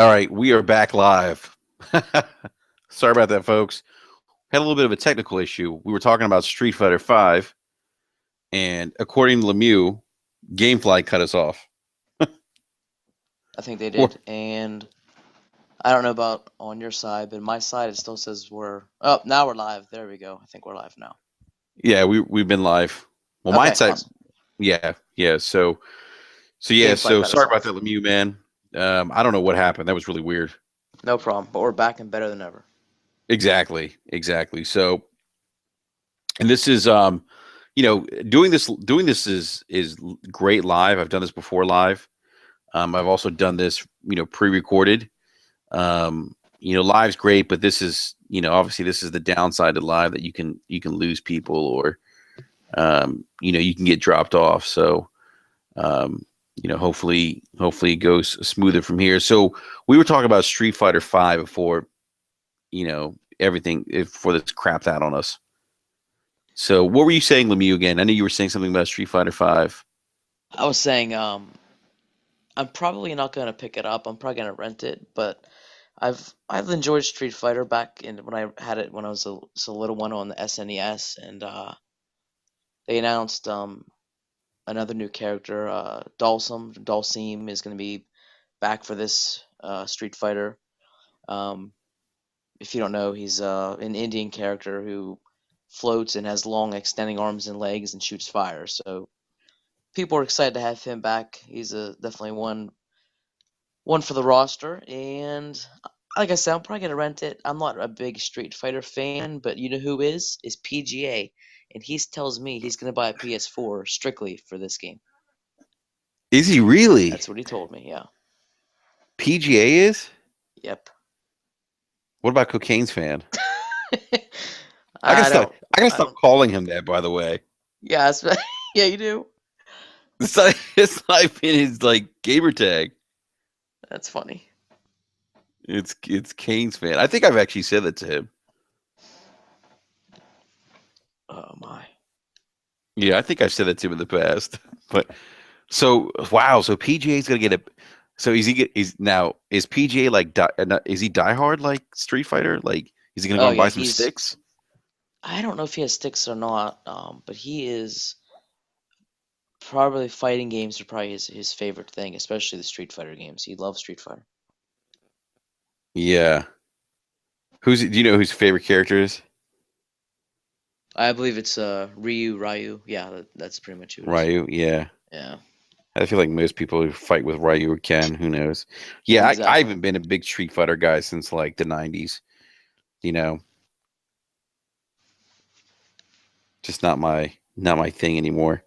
All right, we are back live. Sorry about that, folks. Had a little bit of a technical issue. We were talking about Street Fighter V, and according to Lemieux, GameFly cut us off. I think they Or- did, and I don't know about on your side, but my side it still says we're. Oh, now we're live. There we go. I think we're live now. yeah, we've been live. Well, my Okay, side, awesome. yeah. So Gamefly cut sorry us about that, off. Lemieux, man. I don't know what happened. That was really weird. No problem. But we're back and better than ever. Exactly. So, and this is doing this is great live. I've done this before live. I've also done this, pre-recorded. Live's great, but this is, obviously this is the downside to live, that you can lose people, or you can get dropped off. So, hopefully it goes smoother from here. So we were talking about Street Fighter V before, everything before this crapped out on us. So what were you saying, Lemieux, again? I know you were saying something about Street Fighter V. I was saying, I'm probably not gonna pick it up. I'm probably gonna rent it, but I've enjoyed Street Fighter back in when I had it when I was a little one on the SNES, and they announced another new character, Dalsim is gonna be back for this Street Fighter. Um, if you don't know, he's an Indian character who floats and has long extending arms and legs and shoots fire. So people are excited to have him back. He's definitely one for the roster. And like I said, I'm probably gonna rent it. I'm not a big Street Fighter fan, but you know who is? Is PGA, and he tells me he's gonna buy a PS4 strictly for this game. Is he really? That's what he told me. Yeah. PGA is? Yep. What about Cocaine's fan? I gotta I stop. don't. I gotta I stop don't. calling him that. By the way, Yeah. Yeah. You do. it's not even his like gamer tag. That's funny. It's Kane's fan. I think I've actually said that to him. Oh my. Yeah, I think I've said that to him in the past. But so wow, so PGA's gonna get a. So is PGA like is he diehard like Street Fighter? Like, is he gonna go Oh and yeah. buy some He's. sticks? I don't know if he has sticks or not. But he is probably fighting games are probably his favorite thing, especially the Street Fighter games. He loves Street Fighter. Yeah. Do you know whose favorite character is? I believe it's Ryu. Yeah, that's pretty much who it is. Ryu. Yeah. Yeah. I feel like most people who fight with Ryu or Ken, who knows? Yeah, I Exactly. haven't been a big Street Fighter guy since like the '90s. You know, just not my thing anymore.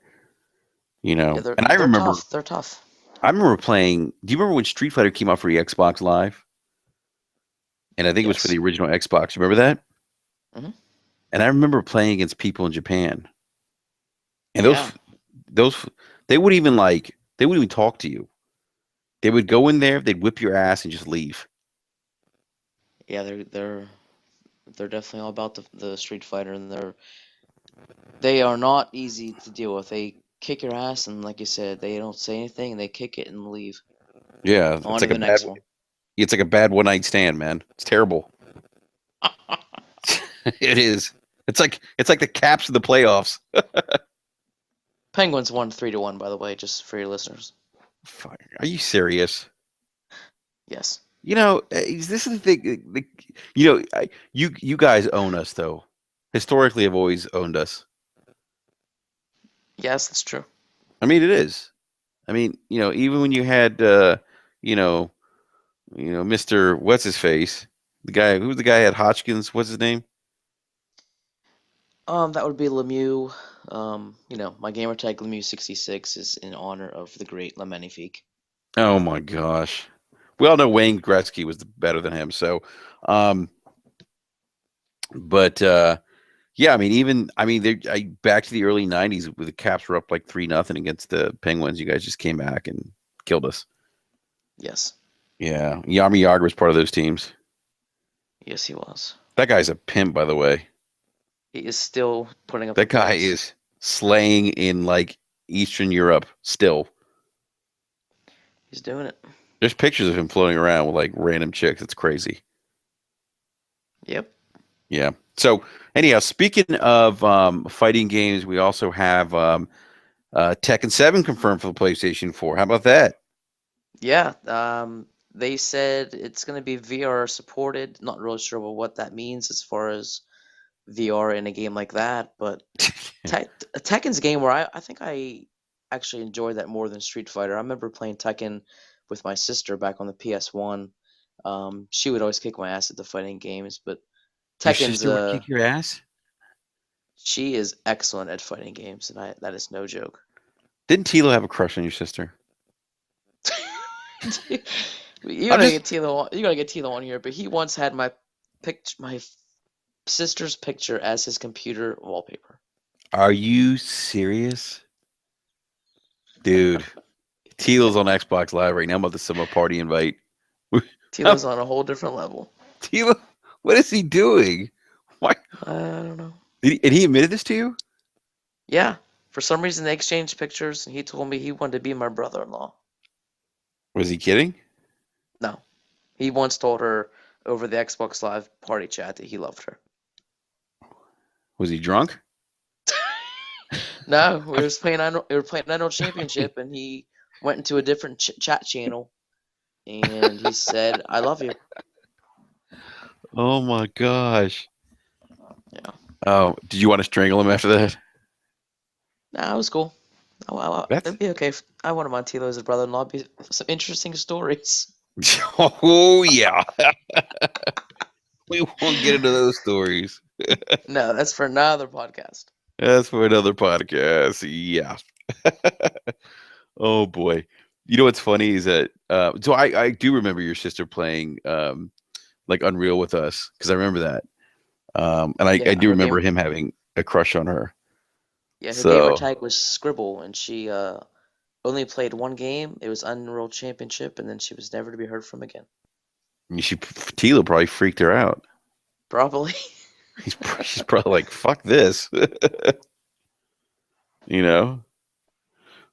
Yeah, And I they're remember tough. They're tough. I remember playing. Do you remember when Street Fighter came out for the Xbox Live? And I think it was for Yes. the original Xbox. Remember that? Hmm. And I remember playing against people in Japan, and those Yeah. those they would even like they wouldn't even talk to you. They would go in there, they'd whip your ass, and just leave. Yeah. They're definitely all about the Street Fighter, and they are not easy to deal with. They kick your ass, and like you said, they don't say anything, and they kick it and leave. Yeah, On to the next one. it's like a bad one night stand, man. It's terrible. It is. It's like the Caps of the playoffs. Penguins won 3-1, by the way, just for your listeners. Fuck, are you serious? Yes. This is the thing. You guys own us though. Historically, have always owned us. Yes, that's true. I mean, it is. I mean, even when you had, you know, Mister What's his face, the guy who was the guy at Hodgkins. What's his name? That would be Lemieux. My gamer tag Lemieux66 is in honor of the great Lemenifique. Oh my gosh. We all know Wayne Gretzky was better than him. So, um, but yeah, I mean, back to the early '90s, with the Caps were up like 3-0 against the Penguins. You guys just came back and killed us. Yes. Yeah, Yami Yager was part of those teams. Yes, he was. That guy's a pimp, by the way. He is still putting up the That guy points. is slaying in like Eastern Europe still. He's doing it. There's pictures of him floating around with like random chicks. It's crazy. Yep. Yeah. So anyhow, speaking of fighting games, we also have Tekken 7 confirmed for the PlayStation 4. How about that? Yeah. They said it's gonna be VR supported. Not really sure what that means as far as VR in a game like that, but Tekken's a game where I think I actually enjoyed that more than Street Fighter. I remember playing Tekken with my sister back on the PS1. She would always kick my ass at the fighting games, but Your Tekken's sister would kick your ass? she is excellent at fighting games, and that is no joke. Didn't Tilo have a crush on your sister? You I'm gotta just. get Tilo. You gotta get Tilo on here, but he once had my sister's picture as his computer wallpaper. Are you serious, dude? Tilo's on Xbox Live right now. I'm about to send him a party invite. Tilo's on a whole different level. Tilo, what is he doing? Why? I don't know. And he admitted this to you? Yeah, for some reason they exchanged pictures, and he told me he wanted to be my brother-in-law. Was he kidding? No, he once told her over the Xbox Live party chat that he loved her. Was he drunk? No, we were playing Annual Championship, and he went into a different chat channel, and he said, "I love you." Oh my gosh. Yeah, Oh, did you want to strangle him after that? nah, it was cool. That's It'd be okay if I wanted my Tilo as a brother-in-law. Be some interesting stories. oh yeah. We won't get into those stories. No, that's for another podcast. That's for another podcast. Yeah. Oh boy. You know what's funny is that so I do remember your sister playing like Unreal with us because I remember that. And I Yeah, do remember him having a crush on her. her gamer So tag was Scribble, and she only played one game. It was Unreal Championship, and then she was never to be heard from again. she Tila probably freaked her out. Probably. She's probably like, fuck this. you know?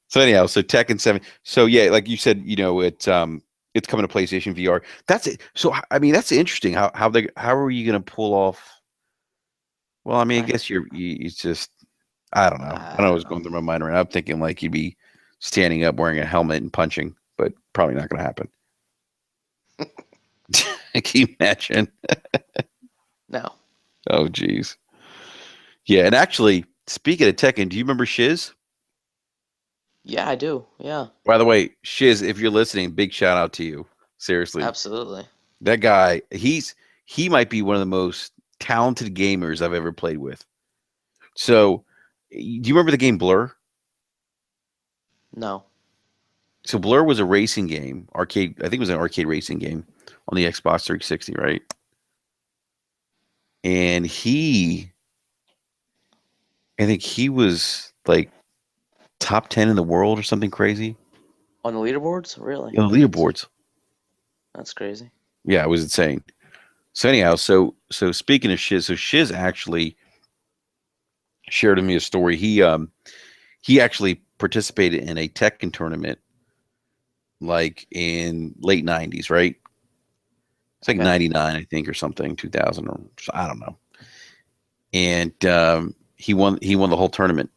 So anyhow, so Tekken 7. So yeah, like you said, it's coming to PlayStation VR. That's it. So I mean, that's interesting. How are you gonna pull off? Well, I mean, I I, guess it's just I don't know. I don't I know don't what's know. going through my mind right now. I'm thinking like you'd be standing up wearing a helmet and punching, but probably not gonna happen. Can you imagine? No. Oh geez. Yeah, and actually, speaking of Tekken, do you remember Shiz? Yeah, I do. Yeah, By the way, Shiz, if you're listening, big shout out to you. Seriously. absolutely. That guy, he might be one of the most talented gamers I've ever played with. So, do you remember the game Blur? No. So Blur was a racing game, arcade. I think it was an arcade racing game on the Xbox 360, right? And I think he was like top 10 in the world or something crazy. On the leaderboards? Really? On the leaderboards. That's crazy. Yeah, it was insane. So anyhow, so speaking of Shiz, so Shiz actually shared with me a story. He actually participated in a Tekken tournament like in late 90s, right? It's like Okay. 99, I think, or something, 2000 or I don't know. And he won the whole tournament.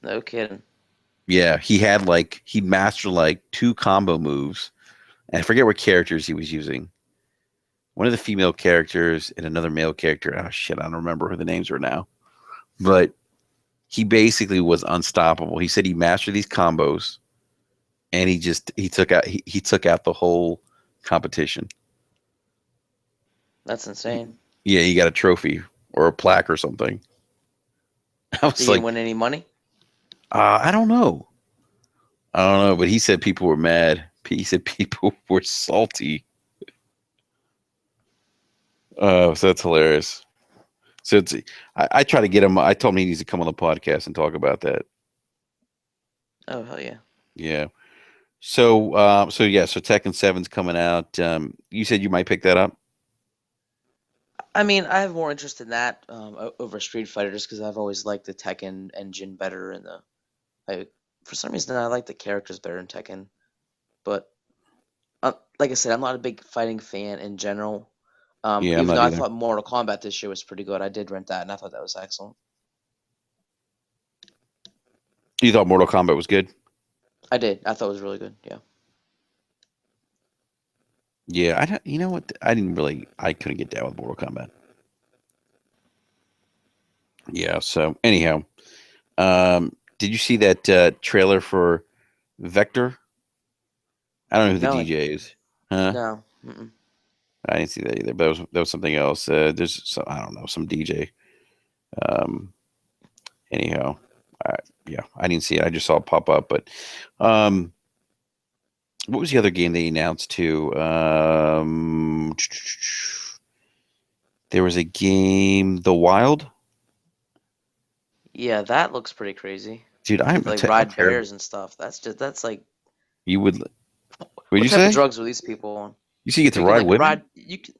No kidding. Yeah, he mastered like two combo moves. And I forget what characters he was using. One of the female characters and another male character. Oh shit, I don't remember who the names were now. But he basically was unstoppable. He said he mastered these combos and he took out the whole competition. That's insane. Yeah, he got a trophy or a plaque or something. I Did was he like, win any money? I don't know. I don't know, but he said people were mad. He said people were salty. So that's hilarious. So I try to get him. I told him he needs to come on the podcast and talk about that. Oh, hell yeah. Yeah. So yeah. So Tekken 7's coming out. You said you might pick that up. I mean, I have more interest in that over Street Fighter just because I've always liked the Tekken engine better, and I, for some reason I like the characters better in Tekken. But like I said, I'm not a big fighting fan in general. Yeah, I'm Even though not I either. thought Mortal Kombat this year was pretty good, I did rent that, and I thought that was excellent. You thought Mortal Kombat was good? I did. I thought it was really good. Yeah. Yeah, I don't. You know what? I didn't really. I couldn't get down with Mortal Kombat. Yeah. So anyhow, did you see that trailer for Vector? I don't know who the No, DJ is. Huh? no. Mm-mm. I didn't see that either. But that was something else. There's some, I don't know, some DJ. Um. Anyhow, I, yeah, I didn't see it. I just saw it pop up. But um, what was the other game they announced too? There was a game, The Wild. Yeah, that looks pretty crazy. Dude, You could like I'm ride terrible. bears and stuff. That's like You would. What'd what you type of say? drugs are these people on? You see, you get to You can ride like women. ride. You can,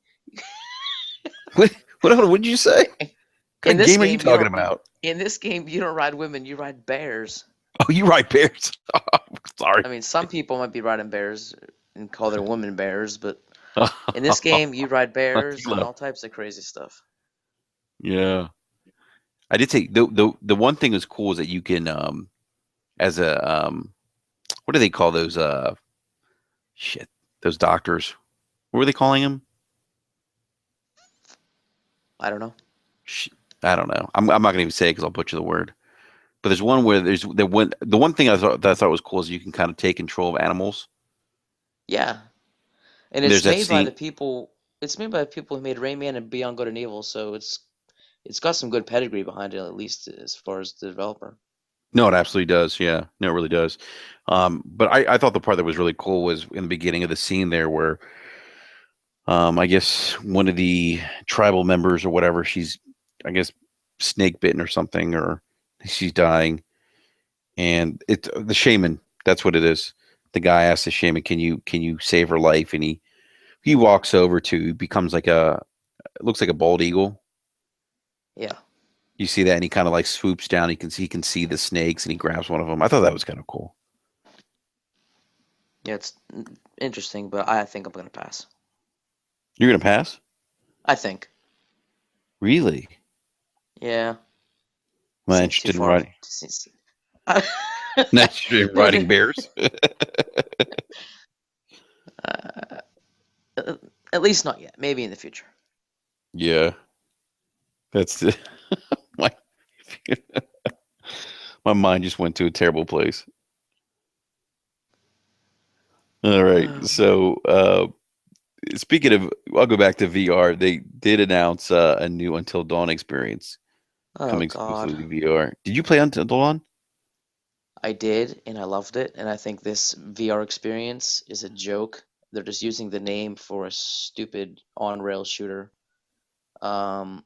What? What did you say? What kind in of this game are you game you talking don't. about? In this game you don't ride women. You ride bears. Oh, you ride bears. Oh, sorry. I mean, some people might be riding bears and call their women bears, but in this game you ride bears and Tilo. all types of crazy stuff. Yeah, I did say the one thing that's cool is that you can as a what do they call those shit those doctors? What were they calling them? I don't know. Sh I don't know. I'm not gonna even say it because I'll butcher the word. But there's one where the one thing I thought was cool is you can kind of take control of animals. Yeah, and And there's it's that made by scene. the people. It's made by the people who made Rayman and Beyond Good and Evil, so it's got some good pedigree behind it, at least as far as the developer. No, it absolutely does. Yeah, no, it really does. But I thought the part that was really cool was in the beginning of the scene there where I guess one of the tribal members or whatever, she's I guess snake bitten or something, or she's dying, and it's the shaman. That's what it is. The guy asks the shaman, can you save her life?" And he walks over to becomes like a it looks like a bald eagle. Yeah, You see that, and he kind of like swoops down. He can see the snakes, and he grabs one of them. I thought that was kind of cool. yeah, it's interesting, but I think I'm gonna pass. You're gonna pass? I think. Really? Yeah, I'm not seems too interested in far. riding. Seems, Not interested in riding maybe. bears. Uh, at least not yet. Maybe in the future. Yeah, that's the, my my mind just went to a terrible place. All right, so speaking of, I'll go back to VR. They did announce a new Until Dawn experience Oh coming God. exclusively to VR. Did you play Until Dawn? I did, and I loved it, and I think this VR experience is a joke. They're just using the name for a stupid on-rail shooter. Um,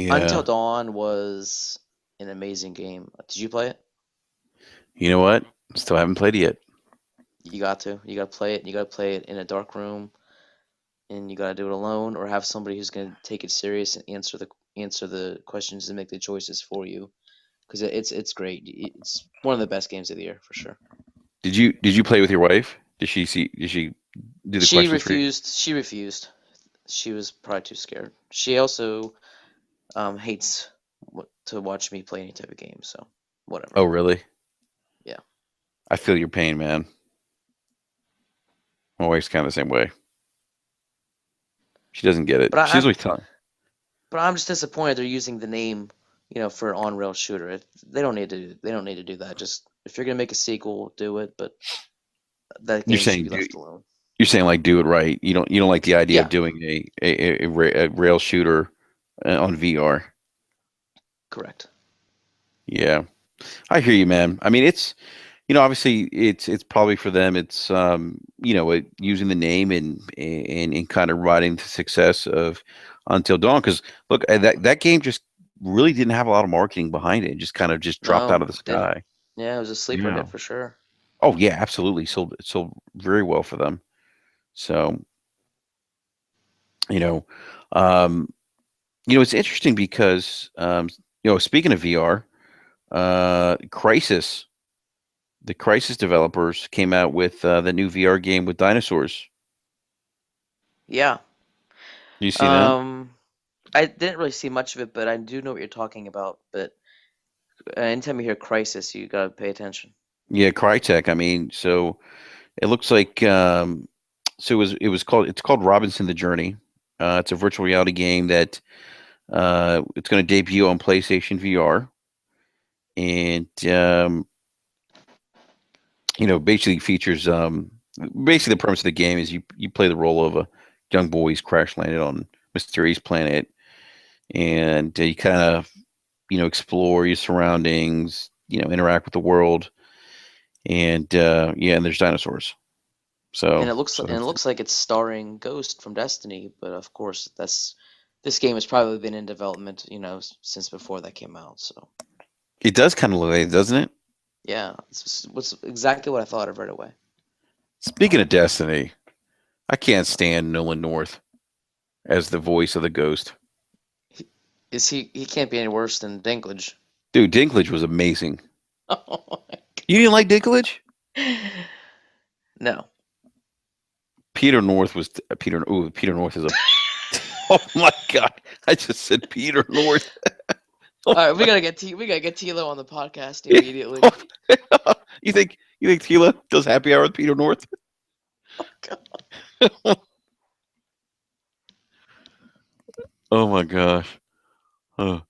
Until Yeah. Dawn was an amazing game. Did you play it? You know what? Still haven't played it yet. You got to. You got to play it. You got to play it in a dark room, and you got to do it alone, or have somebody who's going to take it serious and answer the questions and make the choices for you. Because it's great. It's one of the best games of the year for sure. Did you play with your wife? Did she do the She questions for you? refused. She refused. She was probably too scared. She also hates to watch me play any type of game. So whatever. Oh, really? Yeah. I feel your pain, man. My wife's kind of the same way. She doesn't get it. But She's always telling. I'm just disappointed they're using the name, for an on-rail shooter. They don't need to. They don't need to do that. Just if you're gonna make a sequel, do it. But that You're game should saying be left alone. you're saying like do it right. You don't like the idea of Yeah. doing a rail shooter on VR. Correct. Yeah, I hear you, man. I mean, it's obviously it's probably for them. It's using the name and kind of riding the success of Until Dawn. Because look, that game just really didn't have a lot of marketing behind it. It just kind of just dropped out No, of the didn't. sky. Yeah, it was a sleeper Yeah. hit for sure. Oh yeah, absolutely. Sold very well for them. So you know, um, it's interesting because speaking of VR, Crisis, the Crisis developers came out with the new VR game with dinosaurs. Yeah. You see that? Um, I didn't really see much of it, but I do know what you're talking about. But anytime you hear crisis, you gotta pay attention. Yeah, Crytek. I mean, so it looks like so it's called Robinson the Journey. It's a virtual reality game that it's going to debut on PlayStation VR, and basically features basically the premise of the game is you play the role of a young boy who's crash landed on a mysterious planet, and you kind of explore your surroundings, interact with the world, and yeah, and there's dinosaurs. And So it looks so and it that's looks like it's starring Ghost from Destiny, but of course this game has probably been in development, since before that came out. So it does kind of look like it, doesn't it? yeah, what's exactly what I thought of right away. Speaking of Destiny, I can't stand Nolan North as the voice of the Ghost. He, he can't be any worse than Dinklage. Dude, Dinklage was amazing. Oh my You didn't like Dinklage? God. No. Peter North was Peter. Ooh, Peter North is a. Oh my God! I just said Peter North. Oh All right, my. we gotta get Tilo on the podcast immediately. You think Tila does happy hour with Peter North? Oh God. Oh my gosh. Oh,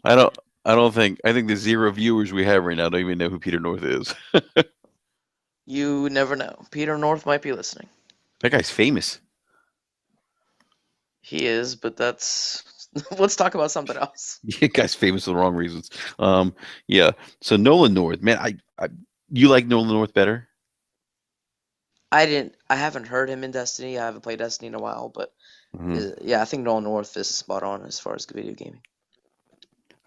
I don't. I don't think. I think the zero viewers we have right now don't even know who Peter North is. You never know. Peter North might be listening. That guy's famous. He is, but that's let's talk about something else. Yeah, guy's famous for the wrong reasons. Yeah. So Nolan North, man, you like Nolan North better? I haven't heard him in Destiny. I haven't played Destiny in a while, but Mhm. yeah, I think Nolan North is spot on as far as video gaming.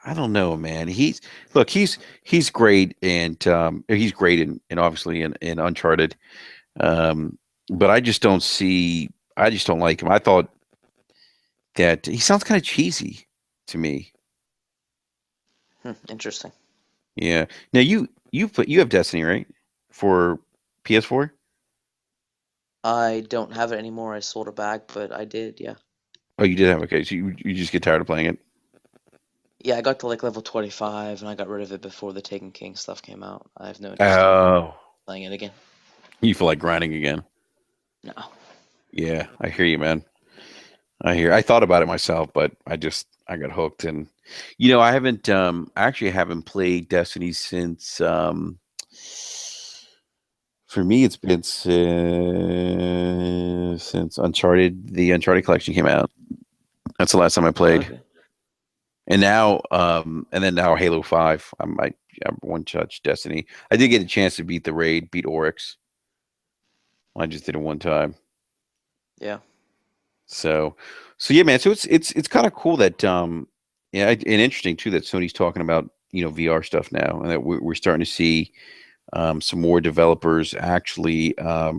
I don't know, man. He's great, and he's great in obviously in Uncharted. Um, but I just don't like him. I thought that he sounds kind of cheesy to me. Interesting. Yeah. Now you have Destiny, right? For PS4? I don't have it anymore. I sold it back, but I did, yeah. Oh, you did have, okay. So you just get tired of playing it. Yeah, I got to like level 25 and I got rid of it before the Taken King stuff came out. I have no interest in Oh, playing it again. you feel like grinding again. No. Yeah, I hear you, man. I thought about it myself, but I got hooked, and I actually haven't played Destiny since for me it's been since the Uncharted collection came out. That's the last time I played. Okay. And then now Halo 5. I'm one touch Destiny. I did get a chance to beat the raid, beat Oryx. I just did it one time. Yeah. So, so yeah, man. So it's kind of cool that yeah, and interesting too that Sony's talking about VR stuff now, and that we're starting to see some more developers actually. I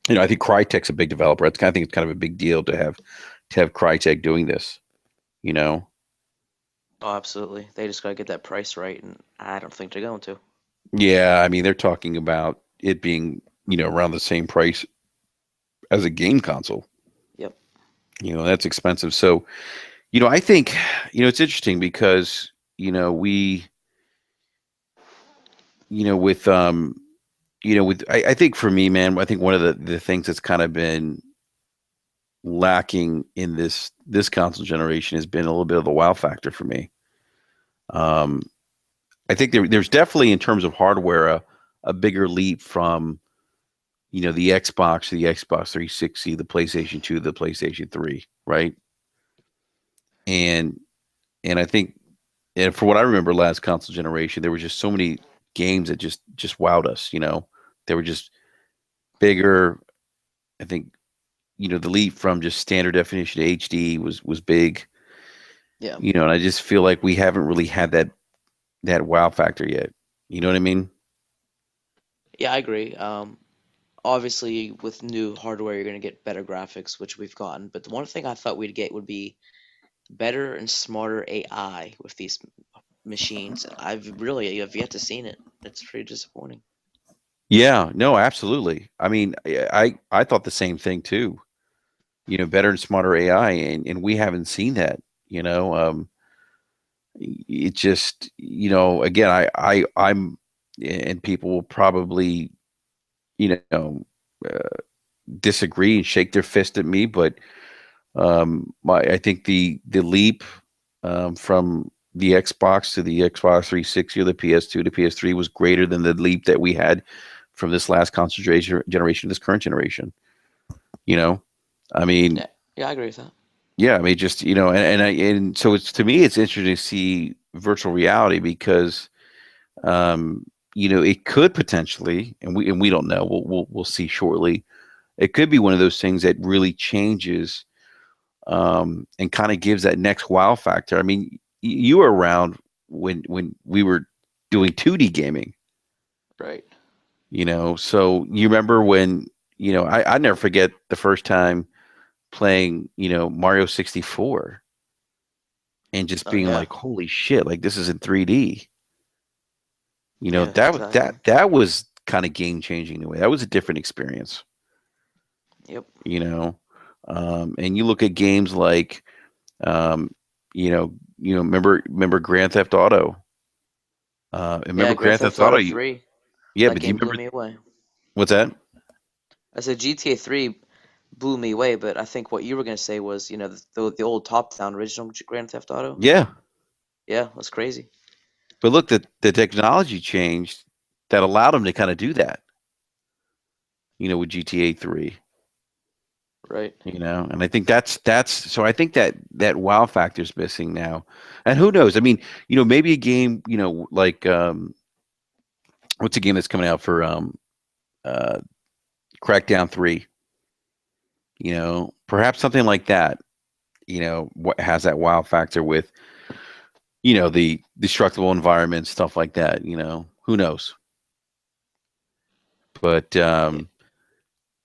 think Crytek's a big developer. I think it's kind of a big deal to have Crytek doing this. You know, Oh, absolutely. They just gotta get that price right, and I don't think they're going to. yeah. I mean, they're talking about it being around the same price as a game console. Yep. That's expensive. So I think it's interesting because we with with I think for me, man, I think one of the things that's kind of been lacking in this console generation has been a little bit of the wow factor for me. Um, I think there's definitely in terms of hardware a bigger leap from the Xbox to the Xbox 360, the PlayStation 2, the PlayStation 3, right? And and I think and for what I remember last console generation, there were just so many games that just wowed us. They were just bigger. I think the leap from just standard definition to HD was big. Yeah. And I just feel like we haven't really had that wow factor yet. You know what I mean? Yeah, I agree. Obviously, with new hardware, you're gonna get better graphics, which we've gotten. But the one thing I thought we'd get would be better and smarter AI with these machines. I've really have yet to seen it. It's pretty disappointing. Yeah, no, absolutely. I mean, I thought the same thing too. Better and smarter AI, and we haven't seen that. You know, it just, again, I'm, and people will probably, you know, uh, disagree and shake their fist at me, but I think the leap from the Xbox to the Xbox 360 or the PS2 to PS3 was greater than the leap that we had from this last concentration generation to this current generation. You know, I mean, Yeah, yeah, I agree with that. yeah, I mean, just and so it's, to me, it's interesting to see virtual reality because um, it could potentially, and we don't know. We'll see shortly. It could be one of those things that really changes and kind of gives that next wow factor. I mean, you were around when we were doing 2D gaming, Right. so you remember when, I never forget the first time playing, Mario 64 and just Oh being yeah. like, holy shit, like this is in 3D. Yeah, That exactly. that was kind of game changing in a way. That was a different experience, Yep. you know. And you look at games like, um, remember Grand Theft Auto. And Yeah, remember Grand Grand Theft Theft Auto? Auto 3. Yeah, That but do you game blew remember me away. what's that? I said GTA 3 blew me away, but I think what you were gonna say was, the old top-down original Grand Theft Auto. Yeah, Yeah, that's crazy. but look, the technology changed that allowed them to kind of do that. With GTA 3. Right. And I think that's so. I think that wow factor is missing now, and who knows? I mean, maybe a game, like what's a game that's coming out for uh, Crackdown 3? Perhaps something like that. What has that wow factor with the destructible environment, stuff like that. Who knows? But Yeah,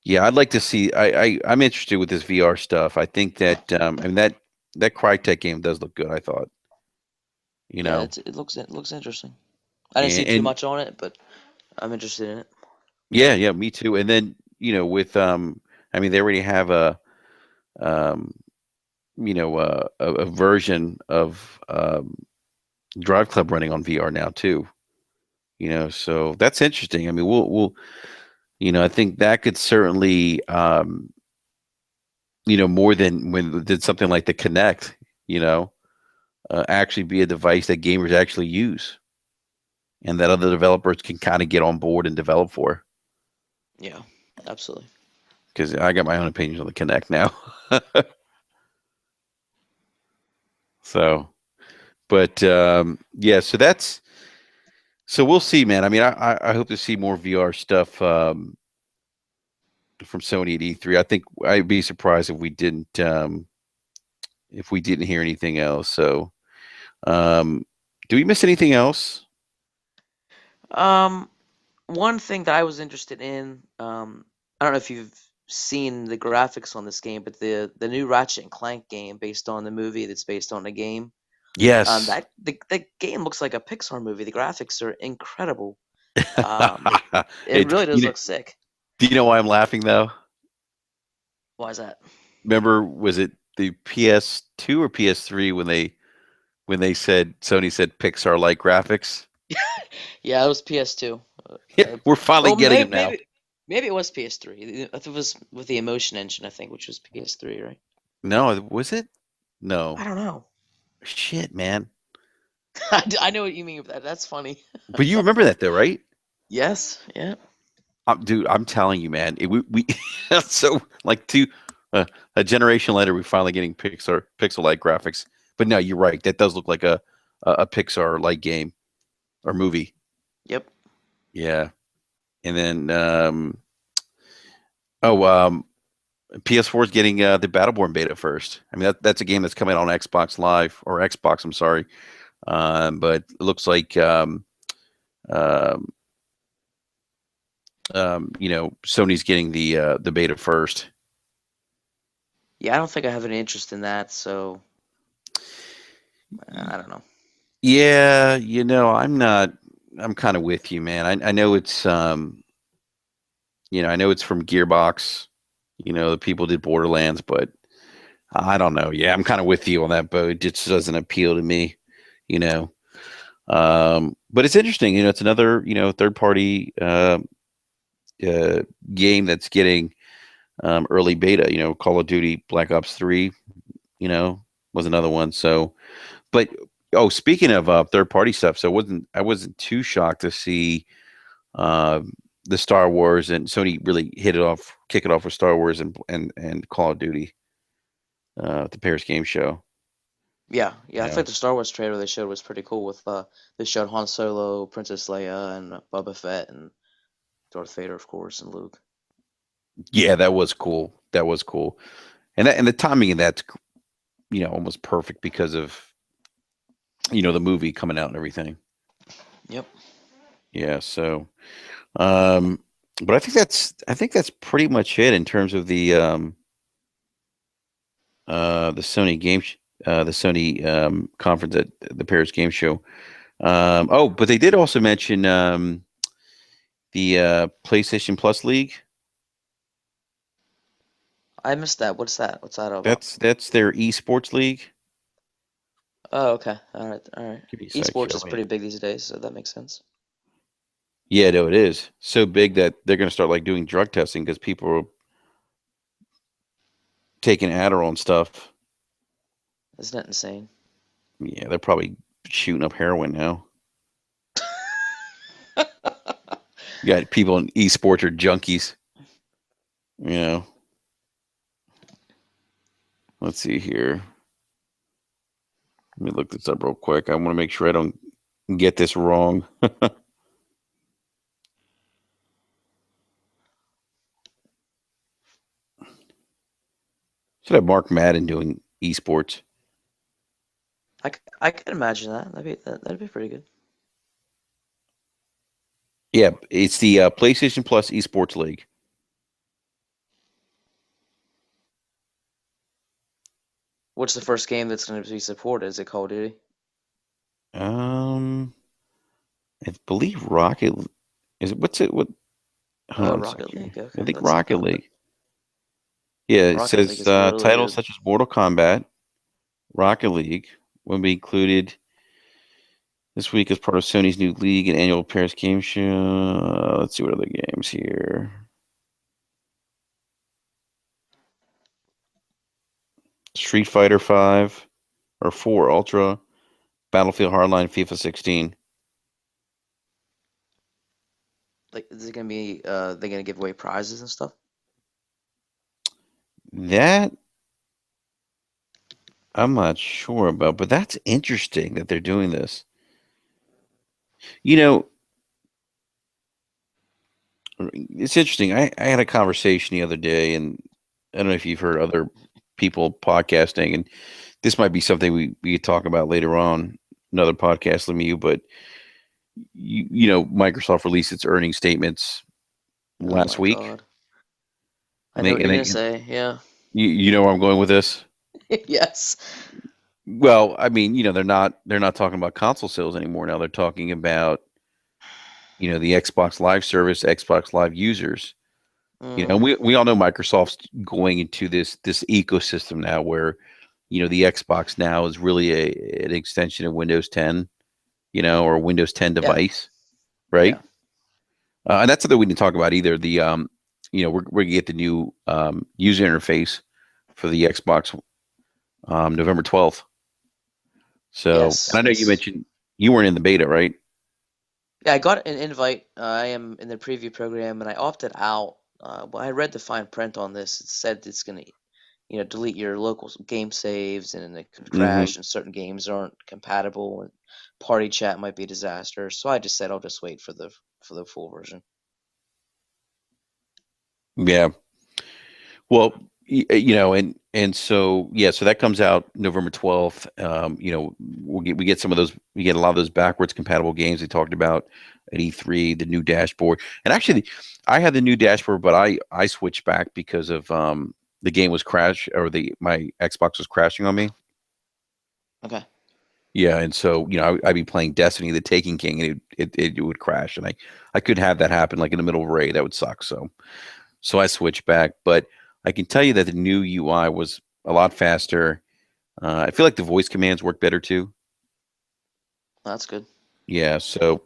yeah, I'd like to see. I'm interested with this VR stuff. I think that I mean that Crytek game does look good. I thought, you yeah, know, it looks interesting. I didn't see too and much on it, but I'm interested in it. yeah, yeah, me too. And then with I mean they already have um, a version of Drive Club running on VR now too. So that's interesting. I mean, we'll I think that could certainly more than when did something like the Kinect, you know, actually be a device that gamers actually use and that other developers can kind of get on board and develop for. Yeah, absolutely. Because I got my own opinions on the Kinect now. So, but yeah, so we'll see, man. I mean, I hope to see more VR stuff from Sony at E3. I think I'd be surprised if we didn't hear anything else. So, um, do we miss anything else? Um, One thing that I was interested in, I don't know if you've seen the graphics on this game, but the new Ratchet and Clank game based on the movie that's based on the game, Yes. the game looks like a Pixar movie. The graphics are incredible. It it it, really does look sick. do you know why I'm laughing though? Why is that? Remember, was it the PS2 or PS3 when they said Sony said Pixar like graphics? Yeah, it was PS2. Yeah, we're finally Well, getting them now. maybe it was PS3. I think it was with the Emotion Engine, I think, which was PS3, right? No, was it? I No. don't know. Shit, man. I know what you mean with that. That's funny. But you remember that though, right? Yes. Yeah. Dude, I'm telling you, man. We so like a generation later, we're finally getting pixel-like graphics. But no, you're right. That does look like a Pixar-like game or movie. Yep. Yeah. And then oh PS4 is getting the Battleborn beta first. I mean that's a game that's coming out on Xbox Live or Xbox. I'm sorry, but it looks like um, Sony's getting the beta first. Yeah, I don't think I have any interest in that, so I don't know. Yeah, I'm not. I'm kind of with you, man. I know it's. I know it's from Gearbox. The people did Borderlands, but I don't know. Yeah, I'm kind of with you on that boat. It just doesn't appeal to me. You know, but it's interesting. It's another third party uh, game that's getting early beta. Call of Duty Black Ops 3. You know, was another one. So, but oh, speaking of third party stuff, so I wasn't too shocked to see uh, the Star Wars, and Sony really kick it off with Star Wars and Call of Duty at the Paris Game Show. Yeah, yeah. You I think know, the Star Wars trailer they showed was pretty cool. With they showed Han Solo, Princess Leia, and Boba Fett, and Darth Vader, of course, and Luke. yeah, that was cool. That was cool, and the timing of that's almost perfect because of the movie coming out and everything. Yep. Yeah, so um, but I think that's pretty much it in terms of the Sony the Sony conference at the Paris Game Show. Oh, but they did also mention the PlayStation Plus League. I missed that. What's that? What's that all about? That's their esports league. Oh, okay. All right, all right. Give me a sec here. Esports is pretty big these days, so that makes sense. Yeah, no, it is so big that they're going to start like doing drug testing because people are taking Adderall and stuff. Isn't that insane? Yeah, they're probably shooting up heroin now. You got people in esports are junkies. You know, let's see here. Let me look this up real quick. I want to make sure I don't get this wrong. Should have Mark Madden doing esports. I can imagine that. That'd be pretty good. Yeah, it's the PlayStation Plus Esports League. What's the first game that's going to be supported? Is it Call of Duty? Um, I believe Rocket is it. What's it? What? Hold on a Rocket second. League. I Okay, think that's Rocket not bad. League. Yeah, it Rocket League says is really titles good. such as Mortal Kombat, Rocket League will be included this week as part of Sony's new league and annual Paris Game Show. Let's see what other games here. Street Fighter 5 or 4 Ultra, Battlefield Hardline, FIFA 16. Like, is it going to be? They going to give away prizes and stuff? That I'm not sure about, but that's interesting that they're doing this. You know, it's interesting. I had a conversation the other day, and I don't know if you've heard other people podcasting, and this might be something we could talk about later on, another podcast, Lemieux, but Microsoft released its earnings statements Oh last my week, God. I and know they what and you're they going to and say. Yeah. you know where I'm going with this. Yes. Well, I mean, they're not talking about console sales anymore now. They're talking about the Xbox Live service, Xbox Live users. Mm, We all know Microsoft's going into this ecosystem now where the Xbox now is really an extension of Windows 10, or a Windows 10 yeah. device, right? Yeah. And that's something we didn't talk about either. We're gonna get the new user interface for the Xbox November 12th. So, and Yes. I know you Yes. mentioned you weren't in the beta, right? Yeah, I got an invite. I am in the preview program, and I opted out. Well, I read the fine print on this. It said it's going to, delete your local game saves, and it could Hmm. crash, and certain games aren't compatible, and party chat might be a disaster. So I just said I'll just wait for the full version. Yeah. Well, and so yeah, so that comes out November 12th. We get some of those. We get a lot of those backwards compatible games they talked about at E3. The new dashboard, and actually, I had the new dashboard, but I switched back because of the game was crash or the my Xbox was crashing on me. Okay. Yeah, and so I'd be playing Destiny, the Taken King, and it would crash, and I could have that happen like in the middle of a raid. That would suck. So I switched back, but I can tell you that the new UI was a lot faster. I feel like the voice commands work better too. That's good. Yeah, so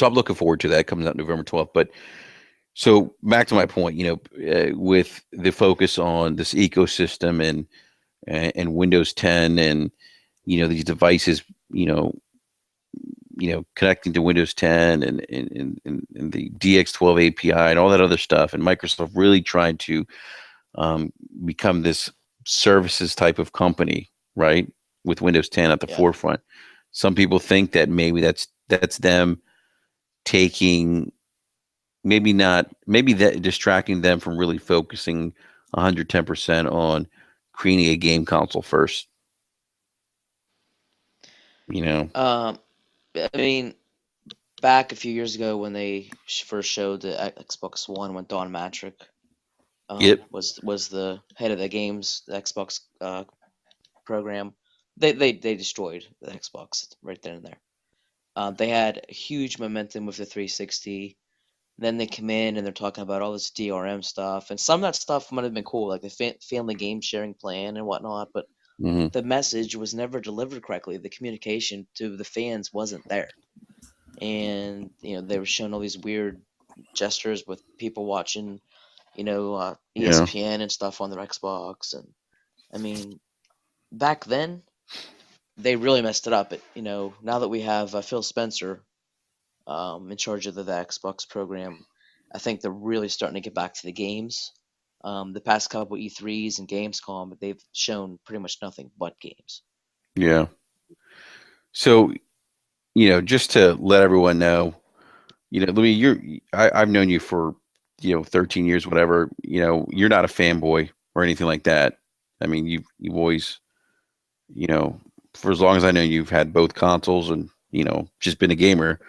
I'm looking forward to that. It comes out November 12th. But so back to my point, with the focus on this ecosystem and Windows 10 and these devices, you know, connecting to Windows 10 and the DX12 API and all that other stuff, and Microsoft really tried to become this services type of company, right? With Windows 10 at the Yeah. forefront. Some people think that maybe that's them taking, maybe not, maybe that distracting them from really focusing 110% on creating a game console first. You know. Um, I mean, back a few years ago when they first showed the Xbox One, when Don Matrick Yep. was the head of the games, the Xbox program, they destroyed the Xbox right then and there. They had huge momentum with the 360. Then they come in and they're talking about all this DRM stuff, and some of that stuff might have been cool, like the family game sharing plan and whatnot. But Hmm. the message was never delivered correctly. The communication to the fans wasn't there, and they were showing all these weird gestures with people watching, Yeah. ESPN and stuff on their Xbox. And I mean, back then they really messed it up. But now that we have Phil Spencer in charge of the Xbox program, I think they're really starting to get back to the games. The past couple E3s and Gamescom, they've shown pretty much nothing but games. Yeah. So, just to let everyone know, Louis, I've known you for, 13 years, whatever. You're not a fanboy or anything like that. I mean, you've always, you know, for as long as I know, you've had both consoles and, just been a gamer.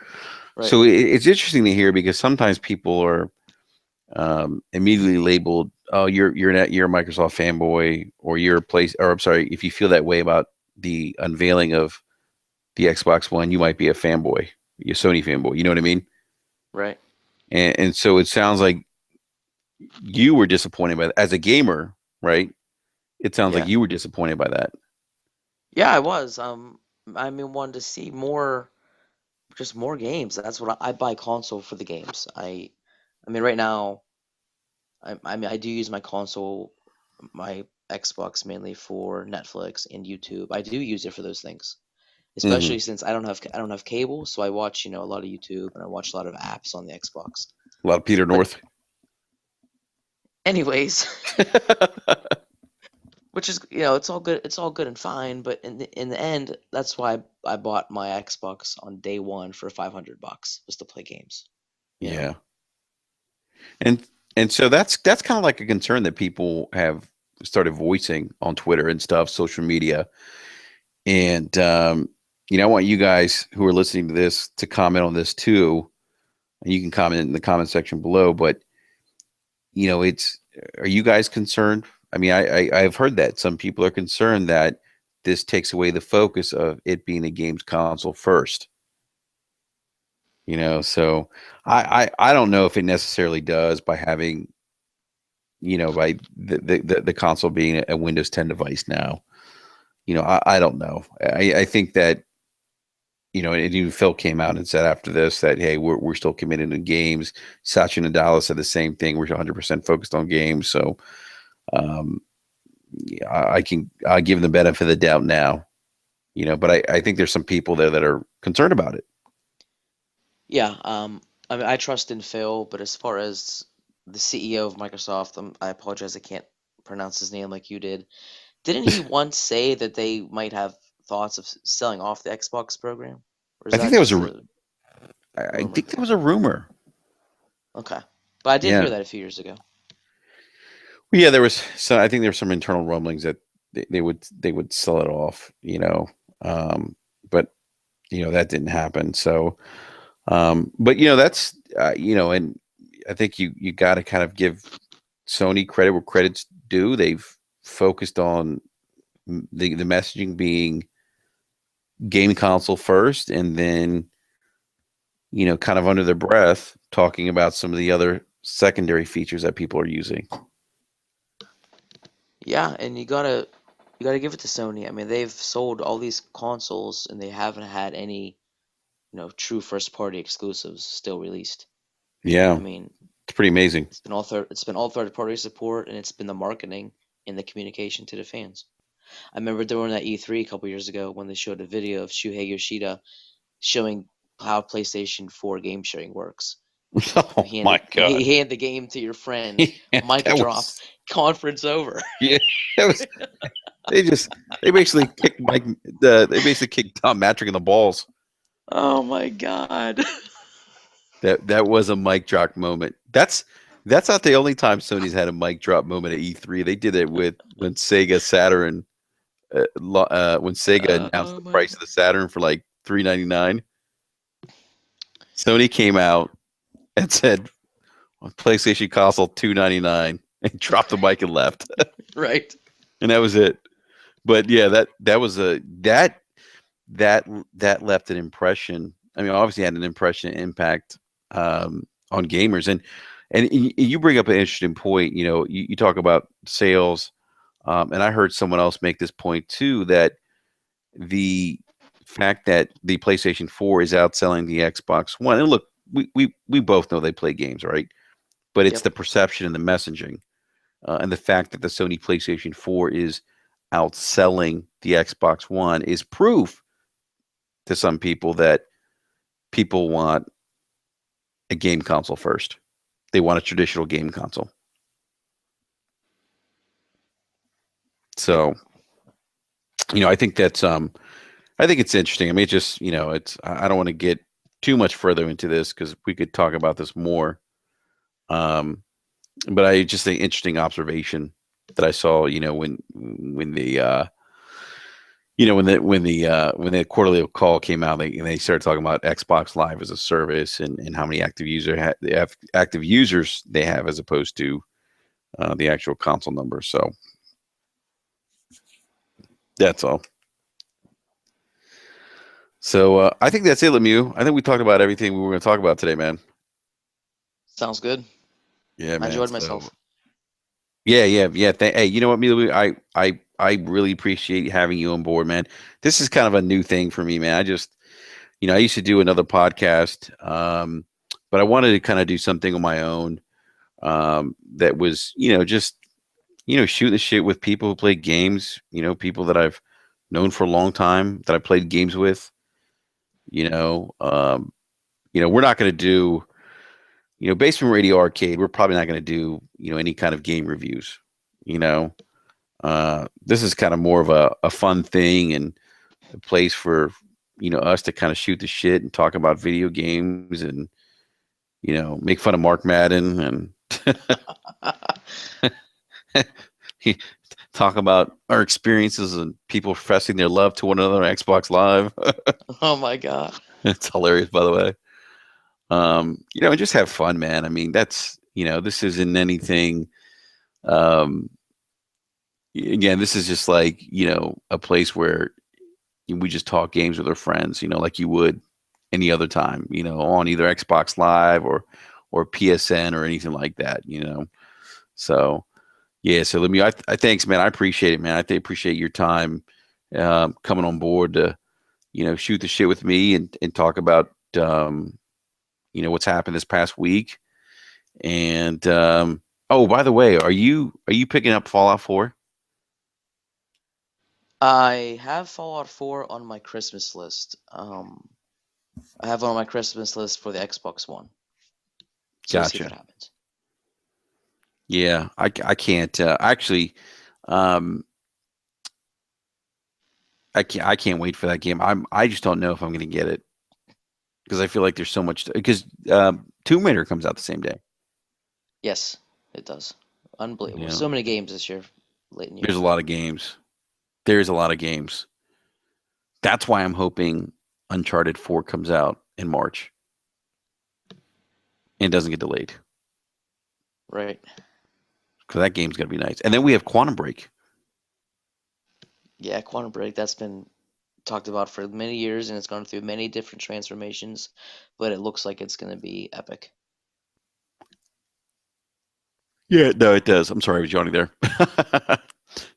Right. So it's interesting to hear because sometimes people are immediately labeled, oh, you're a Microsoft fanboy, or you're a place, or I'm sorry, if you feel that way about the unveiling of the Xbox One, you might be a fanboy, you're a Sony fanboy. You know what I mean? Right. And so it sounds like you were disappointed by that as a gamer, right? It sounds like Yeah. you were disappointed by that. Yeah, I was. I mean, wanted to see more, just more games. That's what I buy console for, the games. I mean, right now, I mean, I do use my console, my Xbox mainly for Netflix and YouTube. I do use it for those things, Hmm. especially since I don't have cable, so I watch a lot of YouTube and I watch a lot of apps on the Xbox. A lot of Peter But North. anyways, which is it's all good and fine, but in the end, that's why I bought my Xbox on day one for $500, was to play games. You know. Yeah. And so that's kind of like a concern that people have started voicing on Twitter and stuff, social media. And I want you guys who are listening to this to comment on this too. And you can comment in the comment section below. But it's, are you guys concerned? I mean, I've heard that some people are concerned that this takes away the focus of it being a games console first. So I don't know if it necessarily does by having, by the console being a Windows 10 device now. I don't know. I think that, and even Phil came out and said after this that, hey, we're still committed to games. Satya Nadella said the same thing. We're 100% focused on games. So um, yeah, I give them the benefit of the doubt now. But I think there's some people there that are concerned about it. Yeah. I mean, I trust in Phil, but as far as the CEO of Microsoft, I apologize, I can't pronounce his name like you did. Didn't he once say that they might have thoughts of selling off the Xbox program, or is I think that that was just a a I rumor? think that was a rumor. Okay, but I did Yeah. hear that a few years ago. Well, yeah, there was some. I think there were some internal rumblings that they would sell it off. Um, but that didn't happen. So, but that's and I think you got to kind of give Sony credit where credit's due. They've focused on the messaging being game console first, and then kind of under their breath talking about some of the other secondary features that people are using. Yeah, and you gotta give it to Sony. I mean, they've sold all these consoles and they haven't had any, true first party exclusives still released. I Yeah, mean, it's pretty amazing. it's been all third party support, and it's been the marketing and the communication to the fans. I remember during that E3 a couple years ago when they showed a video of Shuhei Yoshida showing how PlayStation 4 game sharing works. Oh my god. He hand the game to your friend, Yeah, mic that drop, was conference over. yeah. That was they just they basically kicked Mike. They basically kicked Tom Matrick in the balls. Oh my God. That was a mic drop moment. That's not the only time Sony's had a mic drop moment at E3. They did it with when Sega Saturn when Sega announced Oh the my price of the Saturn for like $399. Sony came out and said PlayStation console $299 and dropped the mic and left, Right. and that was it. But yeah, that was a that that left an impression. I mean, obviously had an impression impact on gamers, and you bring up an interesting point. You talk about sales, and I heard someone else make this point too, that the fact that the PlayStation 4 is outselling the Xbox One. And look, we both know they play games, right? But it's Yep. the perception and the messaging, and the fact that the Sony PlayStation 4 is outselling the Xbox One is proof to some people that people want a game console first. They want a traditional game console. Yep. So, I think that's I think it's interesting. I mean, it just, it's I don't want to get too much further into this because we could talk about this more. Um, but I just think interesting observation that I saw, when the when the quarterly call came out, they started talking about Xbox Live as a service, and how many active users they have as opposed to the actual console number. So that's all. So I think that's it, Lemieux. I think we talked about everything we were going to talk about today, man. Sounds good. Yeah, I man. enjoyed So myself. yeah, yeah, yeah. Hey, you know what, Lemieux? I really appreciate having you on board, man. This is kind of a new thing for me, man. I used to do another podcast, but I wanted to kind of do something on my own, that was, just, shoot the shit with people who play games, people that I've known for a long time that I played games with, you know, um, we're not going to do, Basement Radio Arcade. We're probably not going to do, any kind of game reviews, you know, this is kind of more of a fun thing and a place for, us to kind of shoot the shit and talk about video games and, make fun of Mark Madden and talk about our experiences and people professing their love to one another on Xbox Live. Oh my God. It's hilarious, by the way. And just have fun, man. I mean, this isn't anything. Um, Again, this is just like, a place where we just talk games with our friends, like you would any other time, on either Xbox Live or PSN or anything like that. So, yeah, so let me. I thanks, man. I appreciate it, man. Appreciate your time, coming on board to shoot the shit with me and talk about what's happened this past week. And oh, by the way, are you picking up Fallout 4? I have Fallout 4 on my Christmas list. I have it on my Christmas list for the Xbox One. So we'll see if Gotcha. it happens. Yeah, I can't actually. Um, I can't wait for that game. I just don't know if I'm going to get it because I feel like there's so much because Tomb Raider comes out the same day. Yes, it does. Unbelievable. Yeah, So many games this year, late in the there's year. a lot of games. There's a lot of games. That's why I'm hoping Uncharted 4 comes out in March and doesn't get delayed Right. because that game's going to be nice. And then we have Quantum Break. Yeah, Quantum Break, that's been talked about for many years, and it's gone through many different transformations, but it looks like it's going to be epic. Yeah, no, it does. I'm sorry, I was yawning there.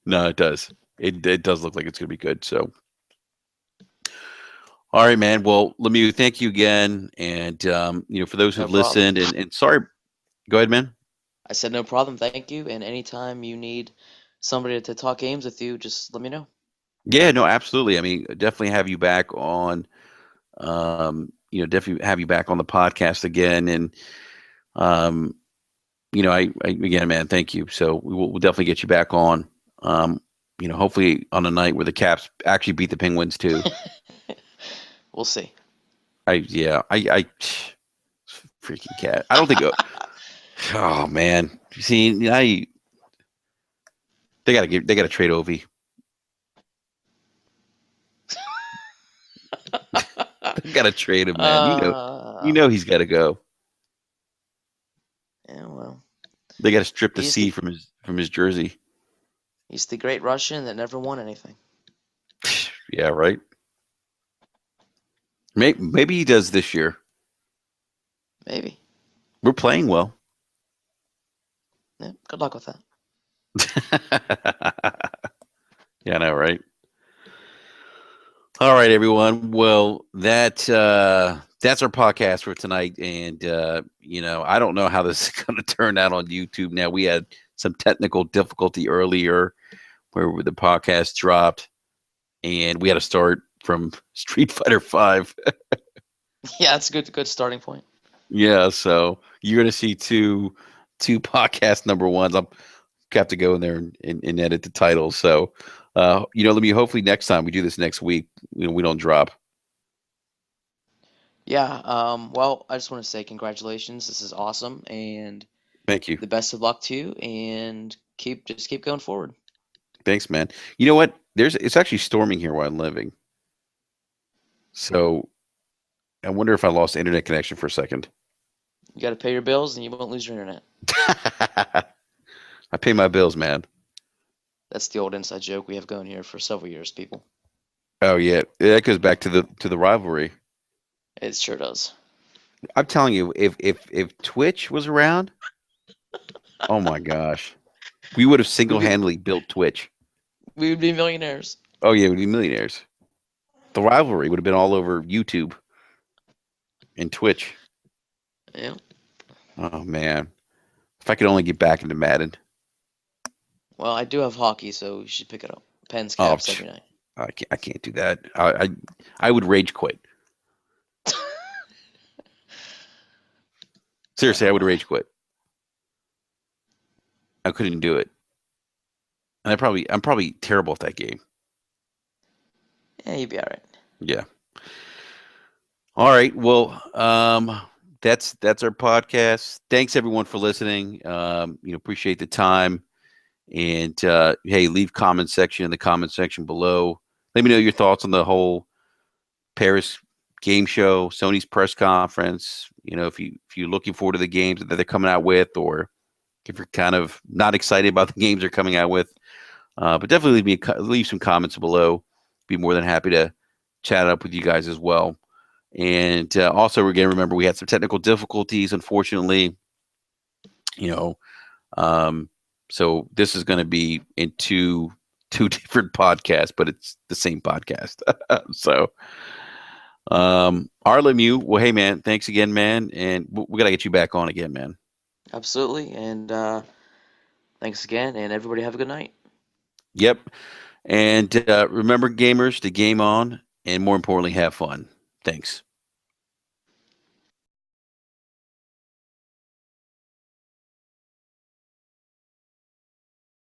No, it does. It does look like it's going to be good. So, all right, man. Well, Lemieux, thank you again, and for those No who've problem. listened, and sorry. Go ahead, man. I said no problem. Thank you. And anytime you need somebody to talk games with you, just let me know. Yeah, no, absolutely. I mean, definitely have you back on. Definitely have you back on the podcast again, and um, I again, man, thank you. So we'll definitely get you back on. Um, hopefully on a night where the Caps actually beat the Penguins too. We'll see. I freaking cat. I don't think. Oh man, see, they got to trade Ovi. They got to trade him, man. uh, He's got to go. yeah, well, They got to strip the he's C the from his jersey. he's the great Russian that never won anything. Yeah, right. Maybe he does this year. Maybe. We're playing well. Yeah, good luck with that. Yeah, I know, right? All right, everyone. Well, that's our podcast for tonight, and I don't know how this is going to turn out on YouTube. Now, we had some technical difficulty earlier where the podcast dropped, and we had to start from Street Fighter Five. Yeah, that's a good starting point. Yeah, so you're going to see two podcast number ones. I'm have to go in there and edit the titles. So, let me hopefully next time we do this next week, we don't drop. Yeah. Well, I just want to say congratulations. This is awesome, and Thank you. the best of luck to you. And keep going forward. Thanks, man. You know what? It's actually storming here where I'm living. So I wonder if I lost internet connection for a second. You got to pay your bills, and you won't lose your internet. I pay my bills, man. That's the old inside joke we have going here for several years, people. Oh yeah, that goes back to the rivalry. It sure does. I'm telling you, if Twitch was around, oh my gosh, we would have We'd be single-handedly built Twitch. we would be millionaires. Oh yeah, we'd be millionaires. The rivalry would have been all over YouTube and Twitch. Yeah. Oh man, if I could only get back into Madden. Well, I do have hockey, so you should pick it up. Pens, Oh, caps every night. I can't do that. I would rage quit. Seriously, I would rage quit. I couldn't do it, and I'm probably terrible at that game. Yeah, you'd be all right. Yeah. All right. Well, that's our podcast. Thanks everyone for listening. Appreciate the time. And hey, leave comment section in the comment section below. Let me know your thoughts on the whole Paris game show, Sony's press conference. If you're looking forward to the games that they're coming out with, or if you're kind of not excited about the games they're coming out with. But definitely leave some comments below. Be more than happy to chat up with you guys as well. And also, again, remember we had some technical difficulties, unfortunately. So this is going to be in two different podcasts, but it's the same podcast. So, Lemieux, well, hey man, thanks again, man, and we got to get you back on again, man. Absolutely. And thanks again, and everybody have a good night. Yep. And remember, gamers, to game on, and more importantly, have fun. Thanks.